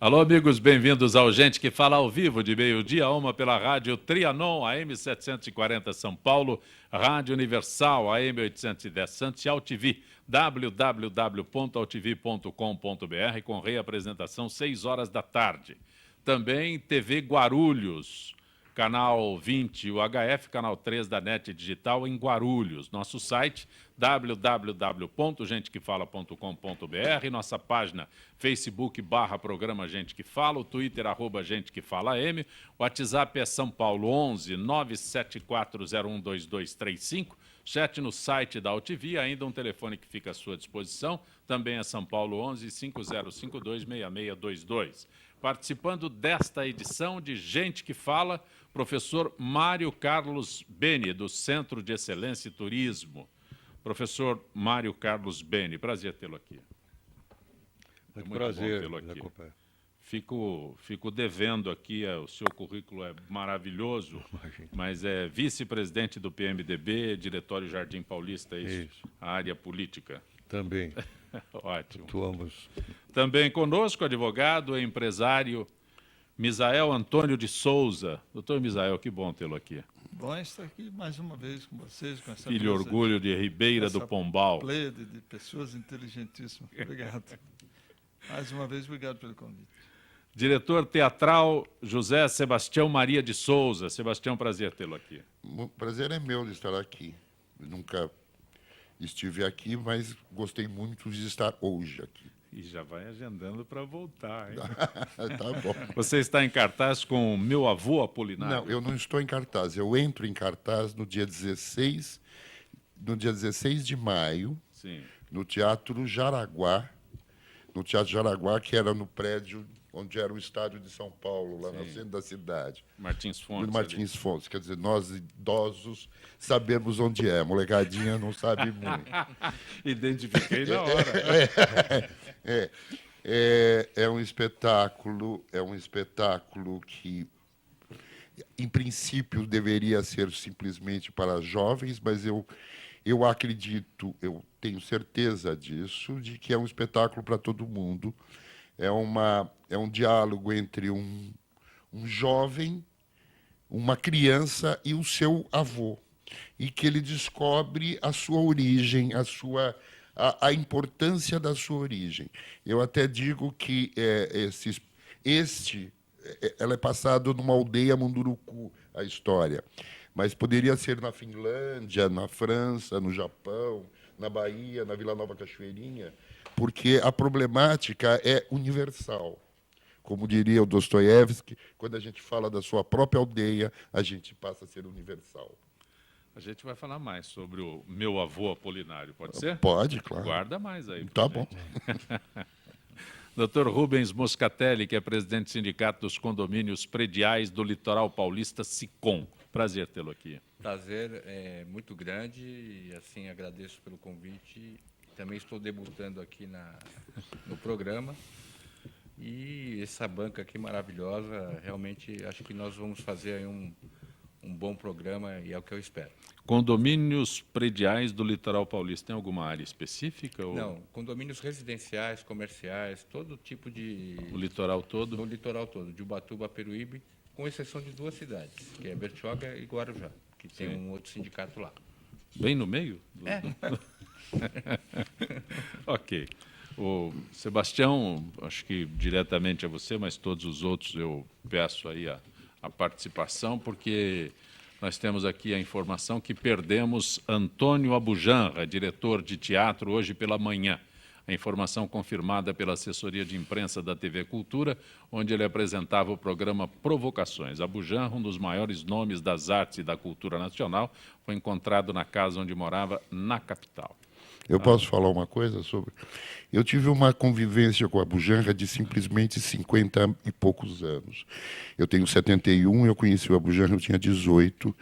Alô, amigos, bem-vindos ao Gente que Fala ao vivo, de meio-dia a 1 pela Rádio Trianon, AM 740 São Paulo, Rádio Universal, AM 810 Santos e AltV, www.altv.com.br, com reapresentação 6 horas da tarde. Também TV Guarulhos, canal 20 UHF, canal 3 da NET Digital em Guarulhos. Nosso site www.gentequefala.com.br, nossa página Facebook/programa Gente que Fala, o Twitter @Gente que Fala M, o WhatsApp é São Paulo 11 974012235, chat no site da AltV, ainda um telefone que fica à sua disposição, também é São Paulo 11 50526622. Participando desta edição de Gente que Fala, professor Mário Carlos Beni, do Centro de Excelência e Turismo. Professor Mário Carlos Beni, prazer tê-lo aqui. Muito prazer tê-lo aqui. Fico devendo aqui, o seu currículo é maravilhoso, mas é vice-presidente do PMDB, Diretório Jardim Paulista, isso. A área política. Também. Ótimo. Atuamos. Também conosco, advogado e empresário Misael Antônio de Souza. Doutor Misael, que bom tê-lo aqui. Bom estar aqui mais uma vez com vocês. Com essa Filho orgulho de Ribeira do Pombal. Plede de pessoas inteligentíssimas. Obrigado. Mais uma vez, obrigado pelo convite. Diretor teatral José Sebastião Maria de Souza. Sebastião, prazer tê-lo aqui. O prazer é meu de estar aqui. Eu nunca estive aqui, mas gostei muito de estar hoje aqui. E já vai agendando para voltar, hein? Tá bom. Você está em cartaz com Meu Avô Apolinário? Não, eu não estou em cartaz. Eu entro em cartaz no dia 16 de maio, sim, no Teatro Jaraguá. No Teatro Jaraguá, que era no prédio onde era o estádio de São Paulo, lá, sim, no centro da cidade. Martins Fontes. Martins Fontes. Quer dizer, nós idosos sabemos onde é. A molecadinha não sabe muito. Identifiquei na hora. É um espetáculo que, em princípio, deveria ser simplesmente para jovens, mas eu acredito, eu tenho certeza disso, de que é um espetáculo para todo mundo. É um diálogo entre um jovem, uma criança e o seu avô, e que ele descobre a sua origem, a importância da sua origem. Eu até digo que ela é passada numa aldeia Munduruku, a história, mas poderia ser na Finlândia, na França, no Japão, na Bahia, na Vila Nova Cachoeirinha, porque a problemática é universal. Como diria o Dostoiévski, quando a gente fala da sua própria aldeia, a gente passa a ser universal. A gente vai falar mais sobre o Meu Avô Apolinário, pode ser? Pode, claro. Guarda mais aí. Tá bom. Doutor Rubens Moscatelli, que é presidente do Sindicato dos Condomínios Prediais do Litoral Paulista, SICOM. Prazer tê-lo aqui. Prazer é muito grande e, assim, agradeço pelo convite. Também estou debutando aqui no programa. E essa banca aqui maravilhosa, realmente acho que nós vamos fazer aí um bom programa e é o que eu espero. Condomínios prediais do Litoral Paulista, tem alguma área específica? Ou... Não, condomínios residenciais, comerciais, todo tipo de... O litoral todo? No litoral todo, de Ubatuba a Peruíbe, com exceção de 2 cidades, que é Bertioga e Guarujá, que tem um outro sindicato lá. Bem no meio? É. Ok. O Sebastião, acho que diretamente a você, mas todos os outros eu peço aí a participação, porque nós temos aqui a informação que perdemos Antônio Abujanra, diretor de teatro, hoje pela manhã. A informação confirmada pela assessoria de imprensa da TV Cultura, onde ele apresentava o programa Provocações. Abujanra, um dos maiores nomes das artes e da cultura nacional, foi encontrado na casa onde morava, na capital. Eu posso falar uma coisa sobre... Eu tive uma convivência com a Abujanra de simplesmente 50 e poucos anos. Eu tenho 71, eu conheci o Abujanra, eu tinha 18.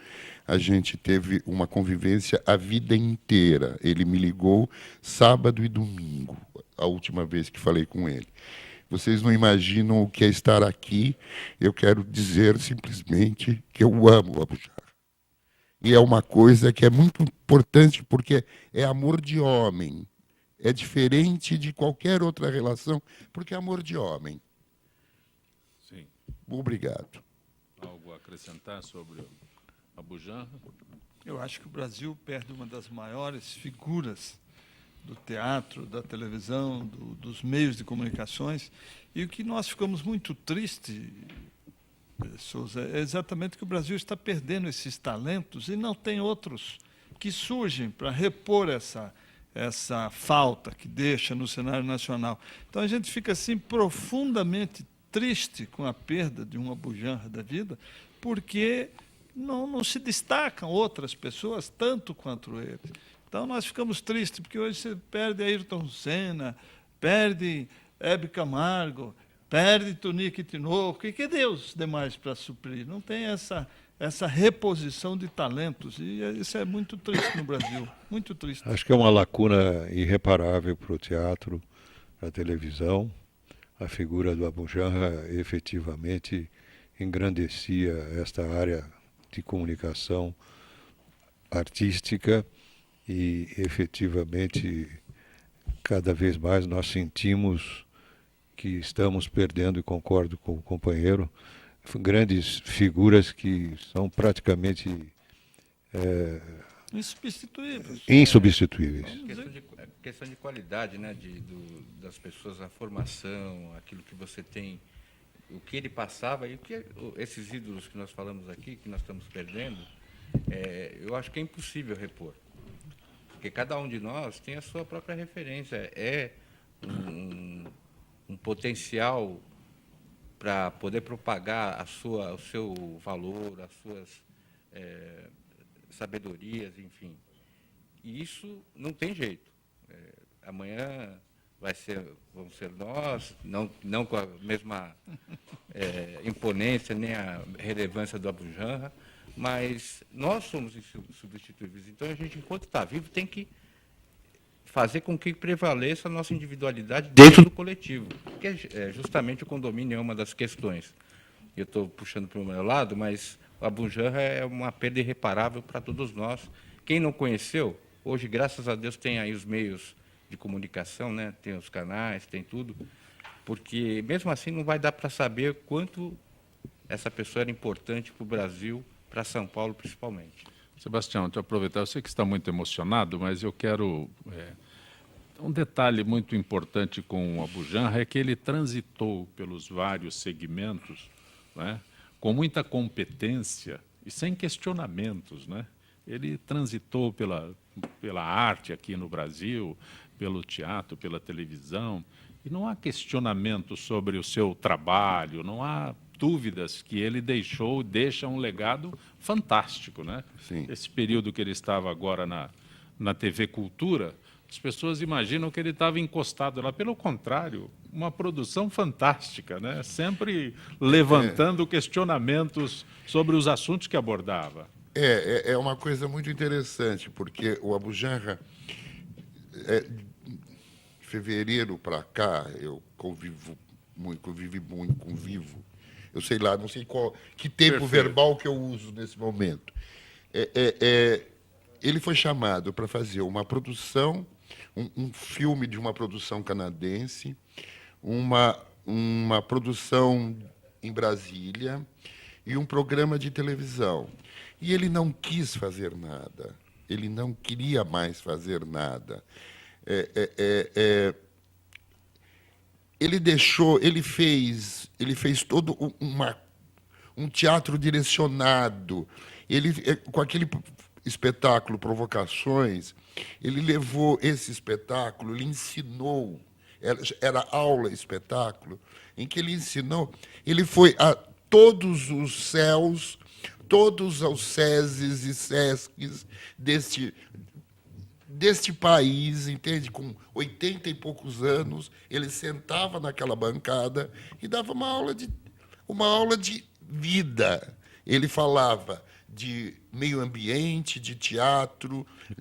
A gente teve uma convivência a vida inteira. Ele me ligou sábado e domingo, a última vez que falei com ele. Vocês não imaginam o que é estar aqui. Eu quero dizer simplesmente que eu amo o Abujanra. E é uma coisa que é muito importante, porque é amor de homem. É diferente de qualquer outra relação, porque é amor de homem. Obrigado. Algo a acrescentar sobre a Bujanra? Eu acho que o Brasil perde uma das maiores figuras do teatro, da televisão, dos meios de comunicações. E o que nós ficamos muito tristes, Souza, é exatamente que o Brasil está perdendo esses talentos e não tem outros que surgem para repor essa falta que deixa no cenário nacional. Então a gente fica assim profundamente triste com a perda de uma Bujanra da vida, porque não se destacam outras pessoas tanto quanto ele. Então nós ficamos tristes, porque hoje você perde Ayrton Senna, perde Hebe Camargo, perde Tonique Tinoco, que Deus demais para suprir. Não tem essa reposição de talentos, e isso é muito triste no Brasil, muito triste. Acho que é uma lacuna irreparável para o teatro, para a televisão. A figura do Abujanra efetivamente engrandecia esta área de comunicação artística e, efetivamente, cada vez mais nós sentimos que estamos perdendo, e concordo com o companheiro, grandes figuras que são praticamente insubstituíveis. Questão de qualidade, né, das pessoas, a formação, aquilo que você tem, o que ele passava e esses ídolos que nós falamos aqui, que nós estamos perdendo, eu acho que é impossível repor. Porque cada um de nós tem a sua própria referência, um potencial para poder propagar o seu valor, as suas sabedorias, enfim. E isso não tem jeito. Amanhã vamos ser nós, não com a mesma imponência nem a relevância do Abujanra, mas nós somos insubstituíveis. Então, a gente, enquanto está vivo, tem que fazer com que prevaleça a nossa individualidade dentro do coletivo, que justamente o condomínio é uma das questões. Eu estou puxando para o meu lado, mas o Abujanra é uma perda irreparável para todos nós. Quem não conheceu, hoje, graças a Deus, tem aí os meios de comunicação, né? Tem os canais, tem tudo, porque, mesmo assim, não vai dar para saber quanto essa pessoa era importante para o Brasil, para São Paulo, principalmente. Sebastião, deixa eu aproveitar, eu sei que você está muito emocionado, mas eu quero... um detalhe muito importante com o Abujanra é que ele transitou pelos vários segmentos, né, com muita competência e sem questionamentos, né? Ele transitou pela arte aqui no Brasil, pelo teatro, pela televisão, e não há questionamento sobre o seu trabalho, não há dúvidas que ele deixa um legado fantástico, né? Sim. Esse período que ele estava agora na TV Cultura, as pessoas imaginam que ele estava encostado lá. Pelo contrário, uma produção fantástica, né? Sempre levantando questionamentos sobre os assuntos que abordava. É uma coisa muito interessante, porque o Abujanra, de fevereiro para cá, eu convivo muito, convivo. Eu sei lá, não sei que tempo Perfeito. verbal que eu uso nesse momento. Ele foi chamado para fazer uma produção, um filme de uma produção canadense, uma produção em Brasília e um programa de televisão. E ele não quis fazer nada. Ele não queria mais fazer nada. Ele fez todo um teatro direcionado. Ele, com aquele espetáculo Provocações, ele levou esse espetáculo, ele ensinou, era aula espetáculo, em que ele ensinou, ele foi a todos os céus, todos os SESIs e SESCs deste país, entende? Com 80 e poucos anos, ele sentava naquela bancada e dava uma aula de vida. Ele falava de meio ambiente, de teatro, de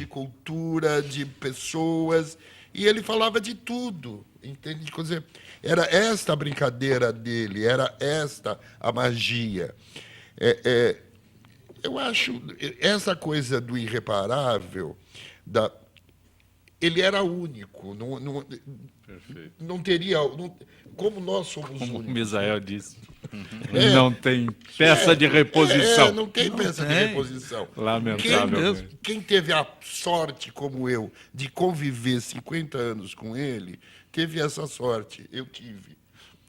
cultura, de pessoas, e ele falava de tudo, entende? Quer dizer, era esta a brincadeira dele, era esta a magia. Eu acho essa coisa do irreparável, ele era único. Perfeito. Não teria... como nós somos Como o únicos. Misael disse, não tem peça de reposição. Não tem peça de reposição. Lamentavelmente. Quem teve a sorte, como eu, de conviver 50 anos com ele, teve essa sorte. Eu tive.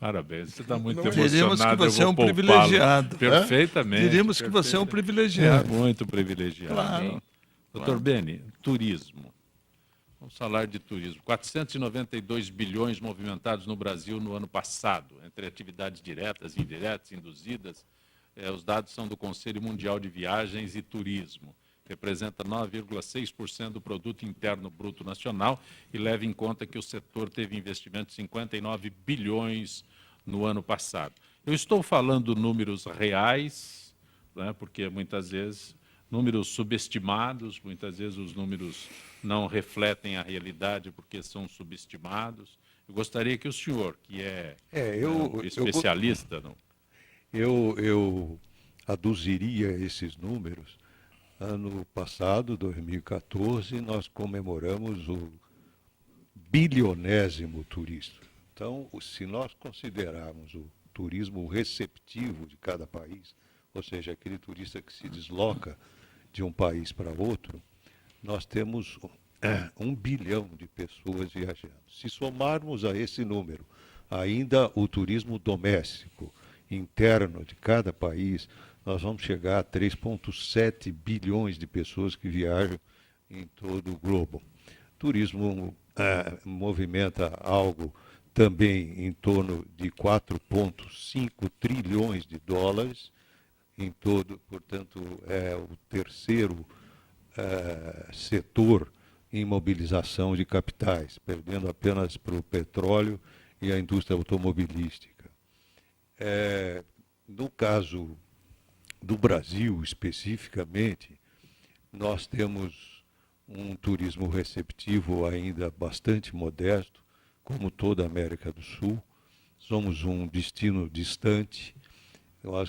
Parabéns, você está muito Não, emocionado. diríamos que você eu é vou um poupá-lo. privilegiado. Perfeitamente. Diríamos que você é um privilegiado. Muito privilegiado. Claro. Doutor Beni, turismo. Vamos falar de turismo. 492 bilhões movimentados no Brasil no ano passado, entre atividades diretas, indiretas, induzidas. Os dados são do Conselho Mundial de Viagens e Turismo. Representa 9,6% do produto interno bruto nacional e leva em conta que o setor teve investimento de 59 bilhões no ano passado. Eu estou falando números reais, né, porque muitas vezes números subestimados, muitas vezes os números não refletem a realidade porque são subestimados. Eu gostaria que o senhor, que é especialista... Eu aduziria esses números. Ano passado, 2014, nós comemoramos o bilionésimo turista. Então, se nós considerarmos o turismo receptivo de cada país, ou seja, aquele turista que se desloca de um país para outro, nós temos 1 bilhão de pessoas viajando. Se somarmos a esse número ainda o turismo doméstico, interno de cada país, nós vamos chegar a 3,7 bilhões de pessoas que viajam em todo o globo. Turismo movimenta algo também em torno de 4,5 trilhões de dólares em todo, portanto, é o terceiro setor em mobilização de capitais, perdendo apenas para o petróleo e a indústria automobilística. No caso do Brasil, especificamente, nós temos um turismo receptivo ainda bastante modesto, como toda a América do Sul. Somos um destino distante. Nós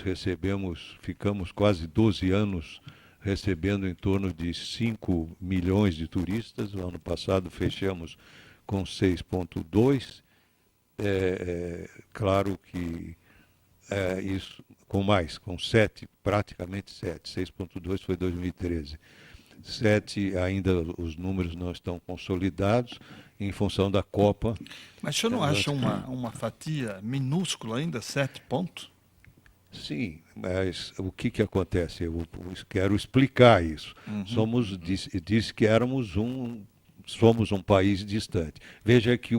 ficamos quase 12 anos recebendo em torno de 5 milhões de turistas. No ano passado fechamos com 6,2. Claro que isso com 7, praticamente 7, 6,2 foi 2013. 7 ainda os números não estão consolidados em função da Copa. Mas o senhor não acha uma fatia minúscula ainda, 7 pontos? Sim, mas o que acontece? Eu quero explicar isso. Disse que somos um país distante. Veja que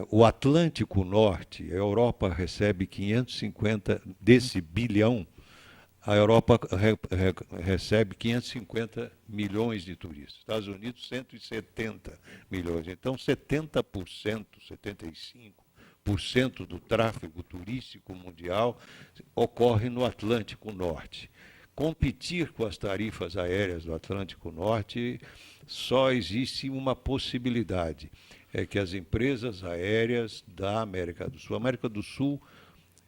o Atlântico Norte, a Europa recebe 550 desse bilhão, a Europa recebe 550 milhões de turistas, Estados Unidos 170 milhões. Então 70%, 75% do tráfego turístico mundial ocorre no Atlântico Norte. Competir com as tarifas aéreas do Atlântico Norte, só existe uma possibilidade, é que as empresas aéreas da América do Sul, a América do Sul,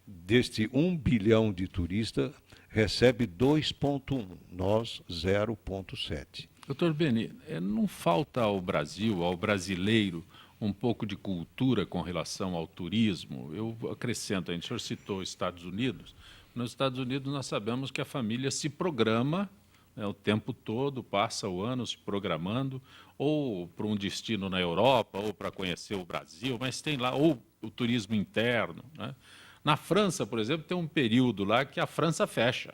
deste 1 bilhão de turistas, recebe 2,1, nós 0,7. Doutor Beni, não falta ao Brasil, ao brasileiro, um pouco de cultura com relação ao turismo? Eu acrescento, o senhor citou Estados Unidos. Nos Estados Unidos nós sabemos que a família se programa, né, o tempo todo, passa o ano se programando, ou para um destino na Europa, ou para conhecer o Brasil, mas tem lá, ou o turismo interno, né? Na França, por exemplo, tem um período lá que a França fecha.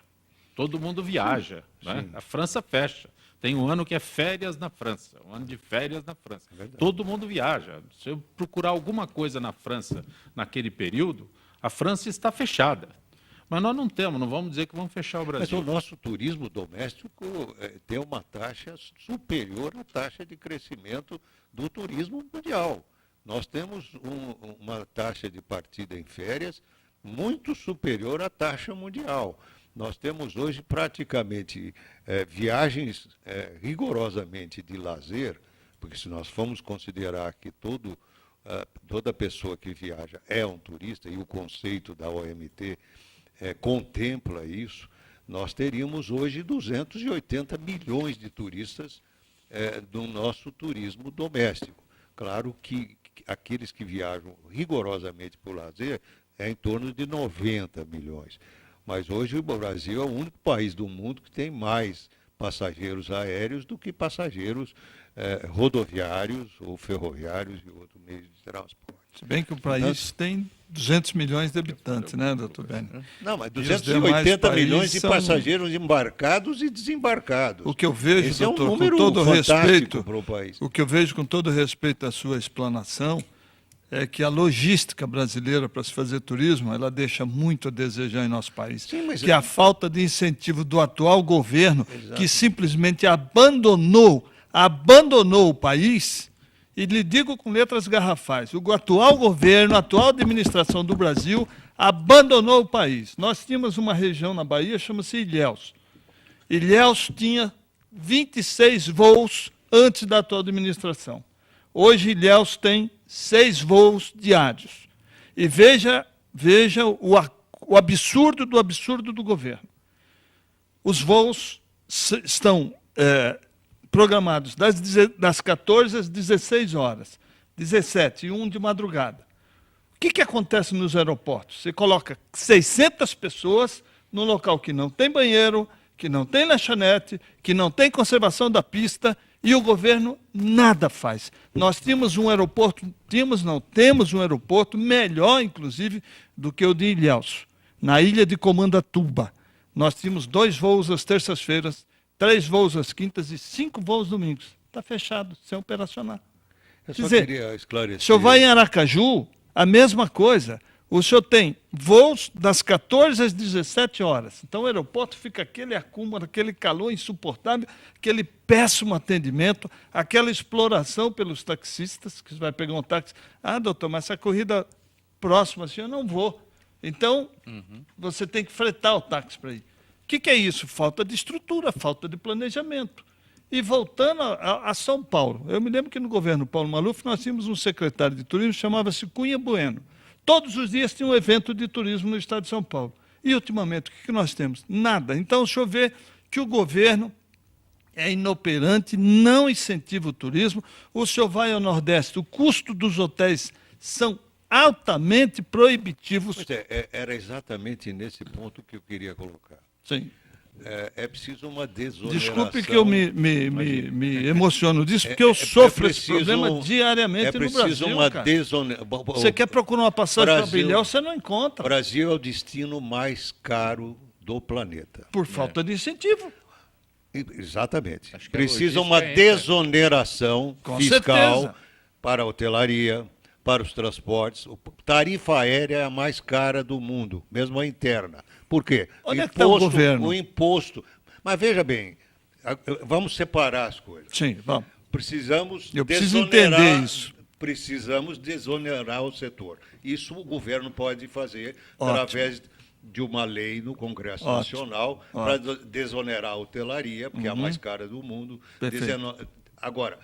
Todo mundo viaja, né? A França fecha. Tem um ano que é férias na França, um ano de férias na França. Todo mundo viaja. Se eu procurar alguma coisa na França naquele período, a França está fechada. Mas nós não temos, não vamos dizer que vamos fechar o Brasil. Mas o nosso turismo doméstico tem uma taxa superior à taxa de crescimento do turismo mundial. Nós temos uma taxa de partida em férias muito superior à taxa mundial. Nós temos hoje praticamente viagens rigorosamente de lazer, porque se nós formos considerar que toda pessoa que viaja é um turista, e o conceito da OMT contempla isso, nós teríamos hoje 280 milhões de turistas do nosso turismo doméstico. Claro que aqueles que viajam rigorosamente por lazer é em torno de 90 milhões. Mas hoje o Brasil é o único país do mundo que tem mais passageiros aéreos do que passageiros rodoviários ou ferroviários e outros meios de transporte. Se bem que o país tem 200 milhões de habitantes, né, doutor Beni? Não, mas E os demais 280 milhões países de são- passageiros embarcados e desembarcados. O que eu vejo, Esse é um doutor, com número todo fantástico respeito, para o país. o que eu vejo com todo respeito à sua explanação é que a logística brasileira para se fazer turismo, ela deixa muito a desejar em nosso país. Sim, mas que a falta de incentivo do atual governo, que simplesmente abandonou o país, e lhe digo com letras garrafais, o atual governo, a atual administração do Brasil abandonou o país. Nós tínhamos uma região na Bahia, chama-se Ilhéus. Ilhéus tinha 26 voos antes da atual administração. Hoje, Ilhéus tem 6 voos diários. E veja o absurdo do governo. Os voos estão programados das 14 às 16 horas, 17 e 1 de madrugada. O que acontece nos aeroportos? Você coloca 600 pessoas num local que não tem banheiro, que não tem lanchonete, que não tem conservação da pista, e o governo nada faz. Nós temos um aeroporto, temos um aeroporto melhor, inclusive, do que o de Ilhéus, na ilha de Comandatuba. Nós tínhamos 2 voos às terças-feiras, 3 voos às quintas e 5 voos domingos. Está fechado, sem operacionar. Eu Quer só dizer, queria esclarecer. o senhor vai em Aracaju, a mesma coisa. O senhor tem voos das 14 às 17 horas. Então o aeroporto fica aquele acúmulo, aquele calor insuportável, aquele péssimo atendimento, aquela exploração pelos taxistas, que você vai pegar um táxi. Ah, doutor, mas essa corrida próxima assim eu não vou. Então, você tem que fretar o táxi para ir. O que é isso? Falta de estrutura, falta de planejamento. E voltando a São Paulo, eu me lembro que no governo Paulo Maluf nós tínhamos um secretário de turismo, chamava-se Cunha Bueno. Todos os dias tinha um evento de turismo no estado de São Paulo. E, ultimamente, o que nós temos? Nada. Então, o senhor vê que o governo é inoperante, não incentiva o turismo. O senhor vai ao Nordeste, o custo dos hotéis são altamente proibitivos. Pois era exatamente nesse ponto que eu queria colocar. Sim. É preciso uma desoneração. Desculpe que eu me emociono disso, porque eu sofro esse problema diariamente no Brasil. É preciso uma desoneração. Você quer procurar uma passagem para Brasil- Bilhão, você não O encontra, Brasil é o destino mais caro do planeta. por falta de incentivo. Exatamente. Acho que a Precisa logística uma entra. desoneração Com fiscal certeza. para a hotelaria, para os transportes. Tarifa aérea é a mais cara do mundo, mesmo a interna. Por quê? Onde é que está o governo? O imposto. Mas veja bem, vamos separar as coisas. Sim, vamos. Precisamos Eu preciso entender isso. Precisamos desonerar o setor. Isso o governo pode fazer Ótimo. através de uma lei no Congresso Ótimo. Nacional para desonerar a hotelaria, porque é a mais cara do mundo. Perfeito. Agora,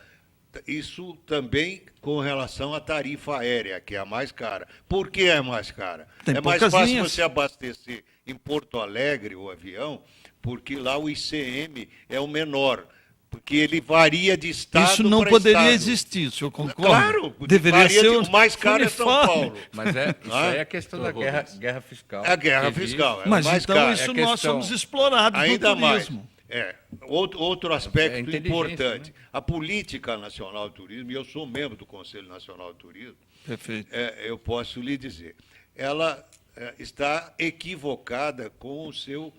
isso também com relação à tarifa aérea, que é a mais cara. Por que é mais cara? Tem É mais poucas fácil linhas. você abastecer em Porto Alegre o avião, porque lá o ICM é o menor, porque ele varia de estado Isso não para poderia estado. existir, o senhor concorda? Claro, Deveria varia ser o mais caro é São uniforme. Paulo. Mas isso aí é a questão da guerra fiscal. É a guerra que existe. fiscal. É o Mas mais então caro. isso É nós questão- somos explorados Ainda no mais. turismo. Outro aspecto inteligência, importante. né? A política nacional de turismo, e eu sou membro do Conselho Nacional de Turismo, Perfeito. eu posso lhe dizer, ela está equivocada com o seu...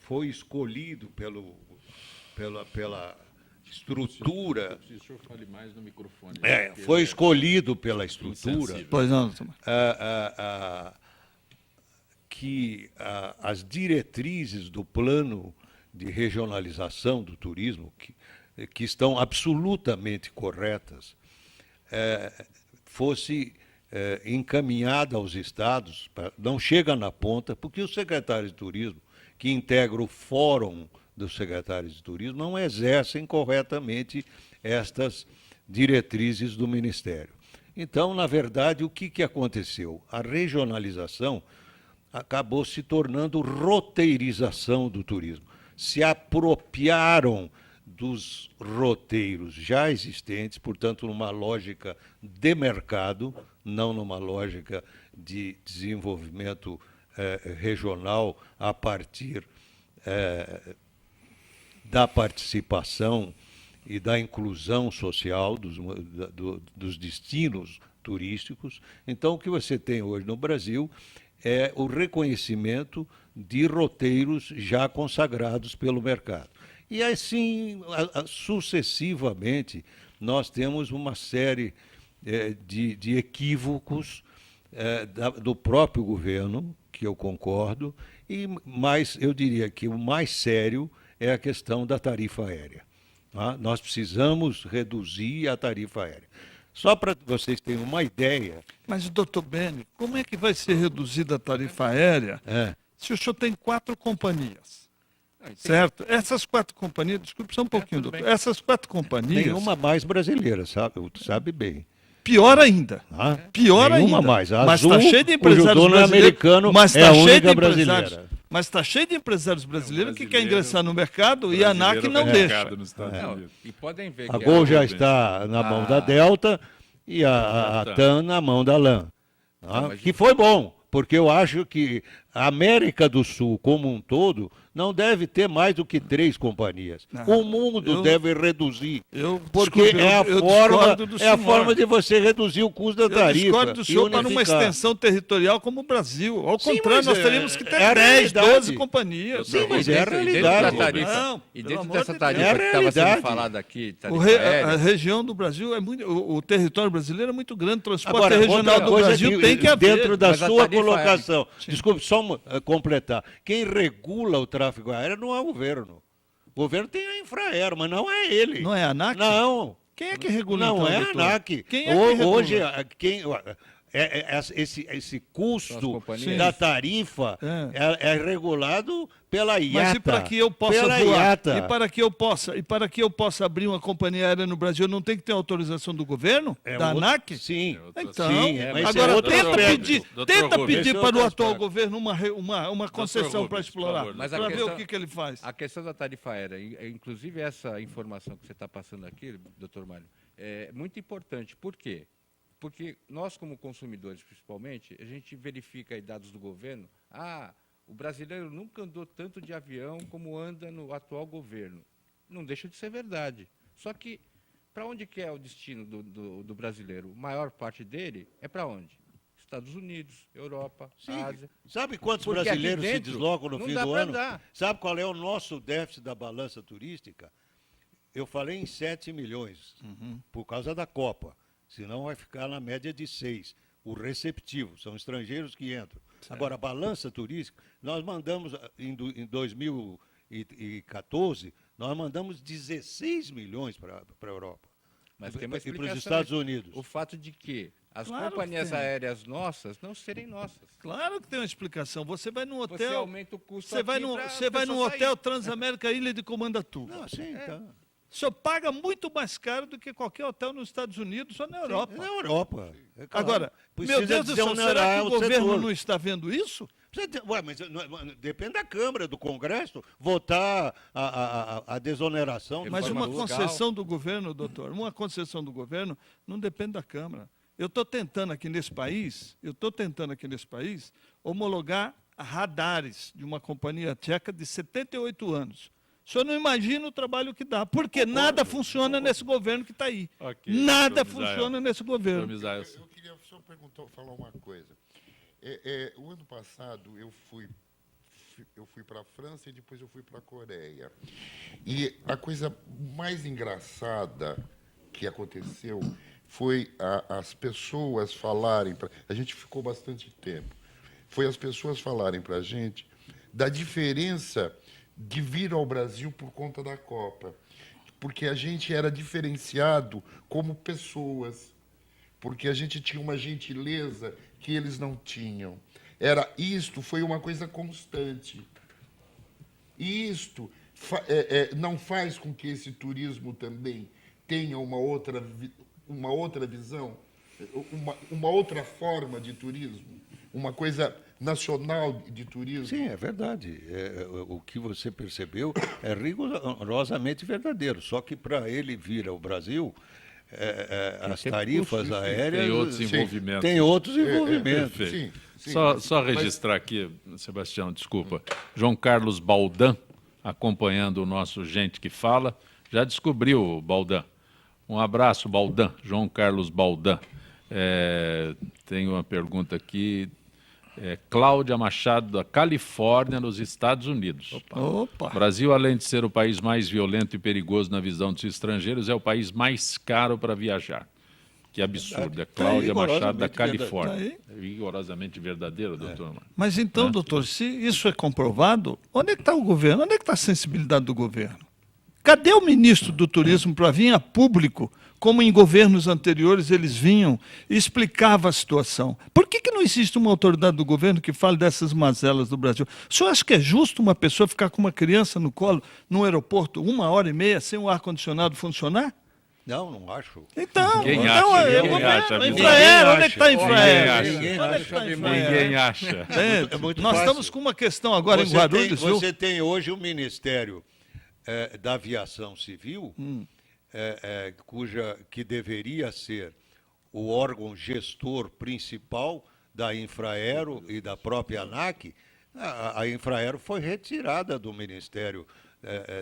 foi escolhido pela estrutura... Se o senhor fale mais no microfone. Foi escolhido pela estrutura insensível. Pois não, doutor. que as diretrizes do plano de regionalização do turismo, que estão absolutamente corretas, fosse encaminhada aos estados, não chega na ponta, porque os secretários de turismo, que integram o fórum dos secretários de turismo, não exercem corretamente estas diretrizes do Ministério. Então, na verdade, o que aconteceu? A regionalização acabou se tornando roteirização do turismo. Se apropriaram dos roteiros já existentes, portanto, numa lógica de mercado, não numa lógica de desenvolvimento regional a partir da participação e da inclusão social dos destinos turísticos. Então, o que você tem hoje no Brasil é o reconhecimento de roteiros já consagrados pelo mercado. E assim, sucessivamente, nós temos uma série de equívocos do próprio governo, que eu concordo, mas eu diria que o mais sério é a questão da tarifa aérea. Tá? Nós precisamos reduzir a tarifa aérea. Só para vocês terem uma ideia... Mas, doutor Beni, como é que vai ser reduzida a tarifa aérea se o senhor tem 4 companhias? Certo? Essas 4 companhias, desculpe só um pouquinho, doutor. Essas 4 companhias... Nenhuma mais brasileira, sabe bem. Pior ainda. Pior Nenhuma ainda. mais. A Mas Azul, está cheio de empresários cujo dono é americano, mas é a única brasileira. Mas está cheio de empresários brasileiros que querem ingressar no mercado e a ANAC não deixa. E podem ver A que Gol já está na mão da Delta e a TAM na mão da LAN. Que foi bom, porque eu acho que a América do Sul, como um todo, não deve ter mais do que 3 companhias. O mundo deve reduzir. Porque é a forma de você reduzir o custo da tarifa. Eu discordo do senhor para uma extensão territorial como o Brasil. Ao contrário, nós teríamos que ter 10, 12 companhias. Sim, mas é a realidade. E dentro dessa tarifa que estava sendo falada aqui, a região do Brasil é muito... O território brasileiro é muito grande. O transporte regional do Brasil tem que haver. Dentro da sua colocação. Desculpe, só completar. Quem regula o tráfego aéreo não é o governo. O governo tem a Infraero, mas não é ele. Não é a ANAC? Não. Quem é que regula Não então, é a doutor? ANAC. Quem é que regula? Hoje, esse custo da tarifa é regulado pela IATA. Mas e para que eu possa voar? E para que eu possa abrir uma companhia aérea no Brasil, não tem que ter autorização do governo? Da ANAC? Sim. Então, mas agora tenta Gomes, pedir para o atual governo uma concessão para explorar, Mas para ver o que ele faz. A questão da tarifa aérea, inclusive essa informação que você está passando aqui, doutor Mário, é muito importante. Por quê? Porque nós, como consumidores, principalmente, a gente verifica aí dados do governo. O brasileiro nunca andou tanto de avião como anda no atual governo. Não deixa de ser verdade. Só que, para onde que é o destino do brasileiro? A maior parte dele é para onde? Estados Unidos, Europa, Ásia. Sabe quantos brasileiros se deslocam no fim do ano? Sabe qual é o nosso déficit da balança turística? Eu falei em 7 milhões, por causa da Copa. Senão vai ficar na média de 6. O receptivo, são estrangeiros que entram. Certo. Agora, a balança turística, nós mandamos, em 2014, nós mandamos 16 milhões para a Europa. Mas tem uma e para os Estados Unidos. O fato de que as companhias aéreas nossas não serem nossas. Claro que tem uma explicação. Você vai num hotel... Você aumenta o custo Você vai num hotel Transamérica Ilha de Comandatuba. Não, sim, tá. O senhor paga muito mais caro do que qualquer hotel nos Estados Unidos ou na Europa. Na Europa. É claro. Agora, meu Deus do céu, será que o governo não está vendo isso? Mas depende da Câmara, do Congresso, votar a desoneração. Mas uma concessão do governo, doutor, uma concessão do governo não depende da Câmara. Eu estou tentando aqui nesse país, homologar radares de uma companhia tcheca de 78 anos. O senhor não imagina o trabalho que dá, porque nada funciona nesse governo que está aí. Nada funciona nesse governo. Eu queria só falar uma coisa. O ano passado eu fui para a França e depois eu fui para a Coreia. E a coisa mais engraçada que aconteceu foi as pessoas falarem... A gente ficou bastante tempo. Foi as pessoas falarem para a gente da diferença de vir ao Brasil por conta da Copa. Porque a gente era diferenciado como pessoas. Porque a gente tinha uma gentileza que eles não tinham. Isto foi uma coisa constante. E isto não faz com que esse turismo também tenha uma outra visão, uma outra forma de turismo, uma coisa nacional de turismo. Sim, é verdade. O que você percebeu é rigorosamente verdadeiro. Só que para ele vir ao Brasil, as tarifas aéreas Tem outros Sim. envolvimentos. têm outros envolvimentos. Perfeito. Sim, Só registrar aqui, Sebastião, desculpa. João Carlos Baldan, acompanhando o nosso Gente que Fala, já descobriu, Baldan. Um abraço, Baldan, João Carlos Baldan. Tem uma pergunta aqui. Cláudia Machado, da Califórnia, nos Estados Unidos. Opa! O Brasil, além de ser o país mais violento e perigoso na visão dos estrangeiros, é o país mais caro para viajar. Que absurdo. É Cláudia Machado, da Califórnia. Rigorosamente verdadeiro, doutor? Mas então, doutor, se isso é comprovado, onde é que está o governo? Onde é que está a sensibilidade do governo? Cadê o ministro do Turismo para vir a público, como em governos anteriores eles vinham e explicavam a situação? Por que não existe uma autoridade do governo que fale dessas mazelas do Brasil? O senhor acha que é justo uma pessoa ficar com uma criança no colo, num aeroporto, 1h30, sem o ar-condicionado funcionar? Não acho. Então, Quem então acha? é o Quem governo. acha? Infraero, onde é que está a Ninguém Infraero? acha. Onde é que está a Infraero? Ninguém acha. É, É muito nós fácil. estamos com uma questão agora em Guarulhos, viu? Você tem hoje o Ministério da Aviação Civil, que deveria ser o órgão gestor principal da Infraero e da própria ANAC. A Infraero foi retirada do Ministério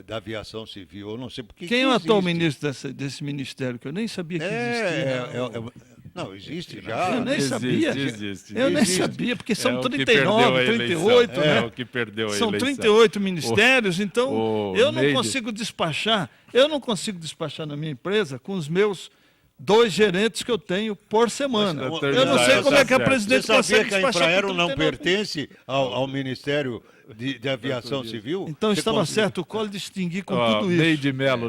da Aviação Civil. Eu não sei por que Quem é o existe. atual ministro desse ministério, que eu nem sabia que existia? Não, existe já. Eu nem Existe, sabia. existe. Eu nem Existe. sabia, porque são o que 39, perdeu a eleição. 38, né? É o que perdeu a São eleição. 38 ministérios, então o eu não Neide- consigo despachar. Eu não consigo despachar na minha empresa com os meus 2 gerentes que eu tenho por semana. Mas, Eu não sei tá como é que a certo. presidente Você sabia consegue que a despachar Infraero por não 39 pertence ao Ministério de Aviação Civil? Então Você estava consegue- certo o Collor distinguir com Ó, tudo isso.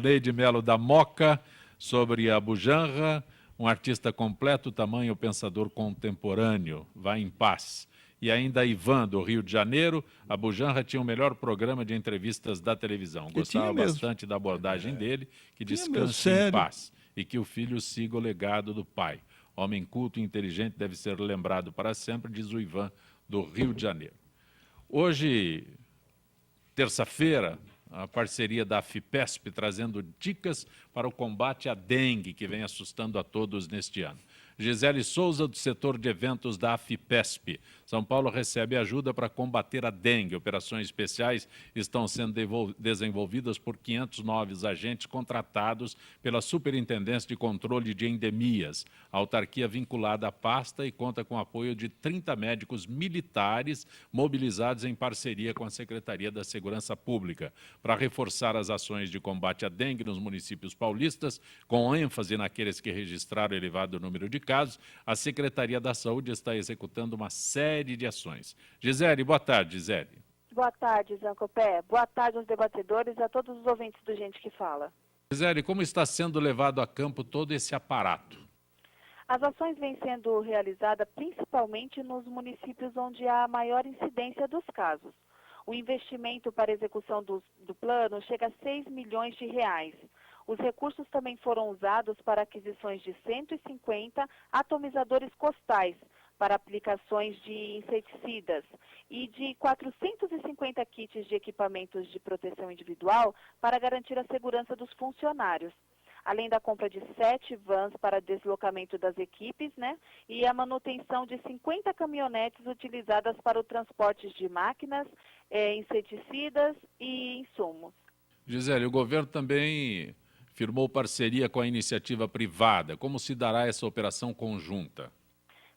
Neide Melo da Moca, sobre a Bujanra, um artista completo, tamanho pensador contemporâneo, vai em paz. E ainda Ivan, do Rio de Janeiro, a Bujanra tinha o melhor programa de entrevistas da televisão. Gostava tinha mesmo. bastante da abordagem dele, que Tinha mesmo, descanse em sério. paz. E que o filho siga o legado do pai. Homem culto e inteligente deve ser lembrado para sempre, diz o Ivan, do Rio de Janeiro. Hoje, terça-feira, a parceria da FIPESP trazendo dicas para o combate à dengue, que vem assustando a todos neste ano. Gisele Souza, do setor de eventos da FIPESP. São Paulo recebe ajuda para combater a dengue. Operações especiais estão sendo desenvolvidas por 500 novos agentes contratados pela Superintendência de Controle de Endemias. A autarquia vinculada à pasta e conta com o apoio de 30 médicos militares mobilizados em parceria com a Secretaria da Segurança Pública para reforçar as ações de combate à dengue nos municípios paulistas, com ênfase naqueles que registraram elevado número de casos. A Secretaria da Saúde está executando uma série de ações. Gisele, boa tarde, Gisele. Boa tarde, Zancopé. Boa tarde aos debatedores e a todos os ouvintes do Gente que Fala. Gisele, como está sendo levado a campo todo esse aparato? As ações vêm sendo realizadas principalmente nos municípios onde há maior incidência dos casos. O investimento para a execução do plano chega a 6 milhões de reais. Os recursos também foram usados para aquisições de 150 atomizadores costais para aplicações de inseticidas e de 450 kits de equipamentos de proteção individual para garantir a segurança dos funcionários. Além da compra de 7 vans para deslocamento das equipes, e a manutenção de 50 caminhonetes utilizadas para o transporte de máquinas, inseticidas e insumos. Gisele, o governo também firmou parceria com a iniciativa privada. Como se dará essa operação conjunta?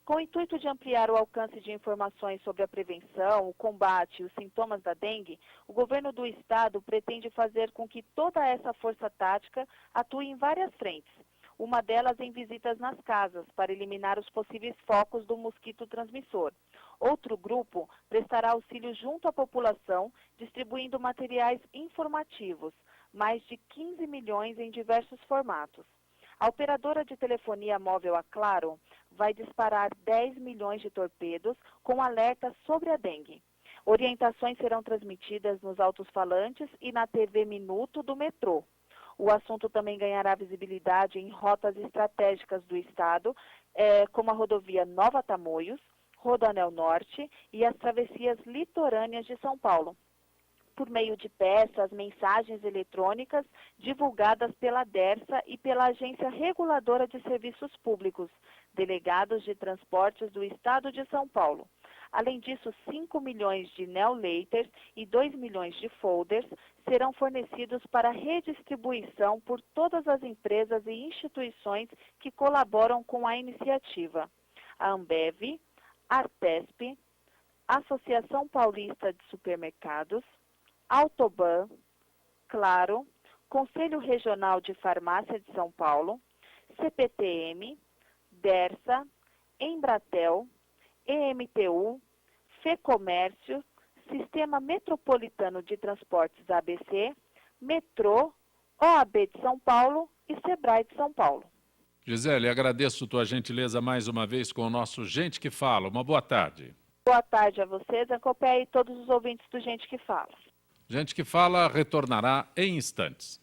Com o intuito de ampliar o alcance de informações sobre a prevenção, o combate e os sintomas da dengue, o governo do estado pretende fazer com que toda essa força tática atue em várias frentes. Uma delas em visitas nas casas, para eliminar os possíveis focos do mosquito transmissor. Outro grupo prestará auxílio junto à população, distribuindo materiais informativos, mais de 15 milhões em diversos formatos. A operadora de telefonia móvel, a Claro, vai disparar 10 milhões de torpedos com alertas sobre a dengue. Orientações serão transmitidas nos alto-falantes e na TV Minuto do metrô. O assunto também ganhará visibilidade em rotas estratégicas do estado, como a rodovia Nova Tamoios, Rodoanel Norte e as travessias litorâneas de São Paulo, por meio de peças, mensagens eletrônicas divulgadas pela DERSA e pela Agência Reguladora de Serviços Públicos, delegados de transportes do Estado de São Paulo. Além disso, 5 milhões de Neolaters e 2 milhões de folders serão fornecidos para redistribuição por todas as empresas e instituições que colaboram com a iniciativa. A Ambev, Artesp, Associação Paulista de Supermercados, Autoban, Claro, Conselho Regional de Farmácia de São Paulo, CPTM, DERSA, Embratel, EMTU, FEComércio, Sistema Metropolitano de Transportes ABC, Metrô, OAB de São Paulo e Sebrae de São Paulo. Gisele, agradeço tua gentileza mais uma vez com o nosso Gente que Fala. Uma boa tarde. Boa tarde a vocês, acompanhe todos os ouvintes do Gente que Fala. Gente que Fala retornará em instantes.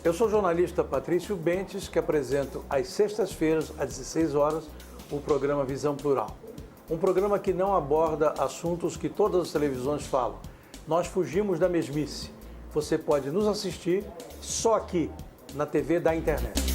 Eu sou o jornalista Patrício Bentes, que apresento às sextas-feiras, às 16 horas, o programa Visão Plural. Um programa que não aborda assuntos que todas as televisões falam. Nós fugimos da mesmice. Você pode nos assistir só aqui, na TV da internet.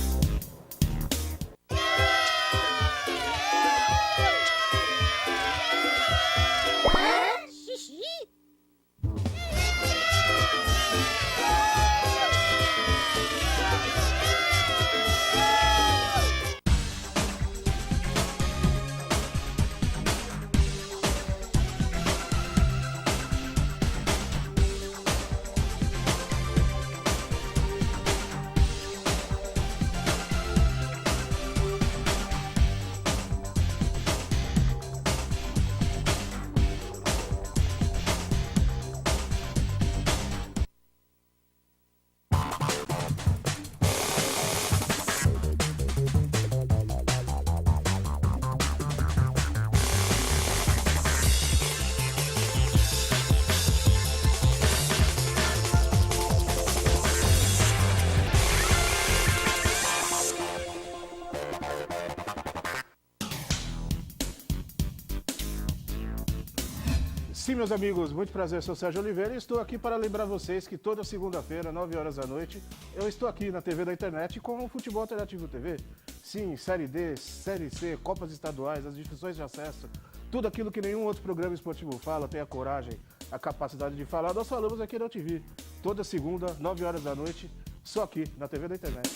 Sim, meus amigos, muito prazer, eu sou Sérgio Oliveira e estou aqui para lembrar vocês que toda segunda-feira, 9 horas da noite, eu estou aqui na TV da internet com o Futebol Alternativo TV. Sim, Série D, Série C, Copas Estaduais, as discussões de acesso, tudo aquilo que nenhum outro programa esportivo fala, tem a coragem, a capacidade de falar, nós falamos aqui na TV. Toda segunda, 9 horas da noite, só aqui na TV da internet.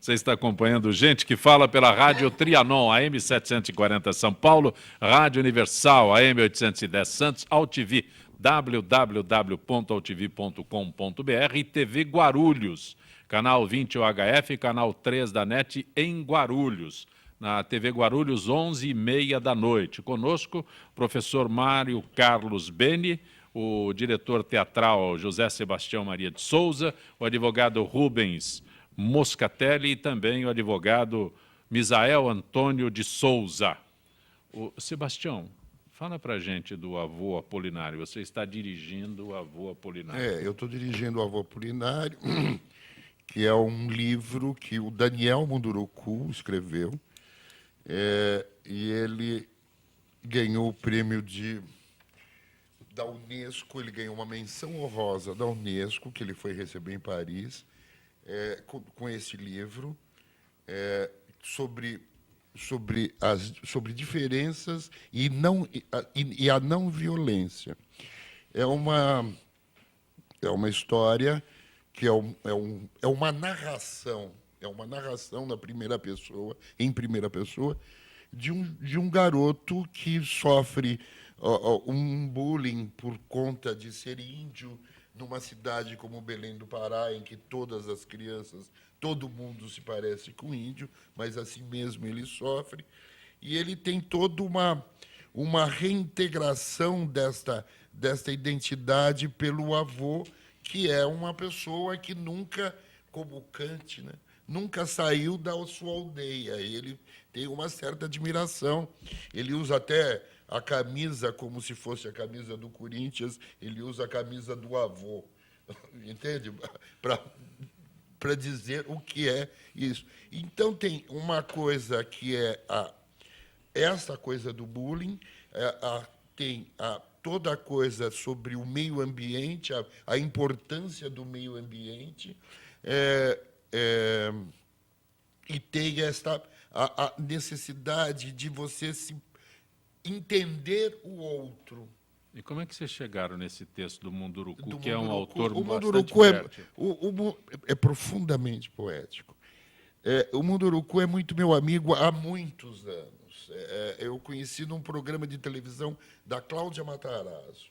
Você está acompanhando Gente que Fala pela Rádio Trianon, AM 740 São Paulo, Rádio Universal, AM 810 Santos, AltV, www.altv.com.br e TV Guarulhos, canal 20 UHF, canal 3 da NET em Guarulhos. Na TV Guarulhos, 11h30 da noite. Conosco, professor Mário Carlos Beni, o diretor teatral José Sebastião Maria de Souza, o advogado Rubens Moscatelli e também o advogado Misael Antônio de Souza. O Sebastião, fala para a gente do Avô Apolinário. Você está dirigindo o Avô Apolinário. Eu estou dirigindo o Avô Apolinário, que é um livro que o Daniel Munduruku escreveu, e ele ganhou o prêmio da Unesco, ele ganhou uma menção honrosa da Unesco, que ele foi receber em Paris, com esse livro, sobre diferenças e a não violência. É uma história que é uma narração em primeira pessoa, de um garoto que sofre um bullying por conta de ser índio numa cidade como Belém do Pará, em que todas as crianças, todo mundo se parece com índio, mas assim mesmo ele sofre. E ele tem toda uma reintegração desta identidade pelo avô, que é uma pessoa que nunca, como Kant, né, nunca saiu da sua aldeia. Ele tem uma certa admiração. Ele usa até a camisa como se fosse a camisa do Corinthians, ele usa a camisa do avô, entende? Para dizer o que é isso. Então, tem uma coisa que é essa coisa do bullying, tem toda a coisa sobre o meio ambiente, a importância do meio ambiente, e tem a necessidade de você se entender o outro. E como é que vocês chegaram nesse texto do Munduruku, que Munduruku, é um autor o bastante Munduruku fértil? é profundamente poético. O Munduruku é muito meu amigo há muitos anos. Eu conheci num programa de televisão da Cláudia Matarazzo.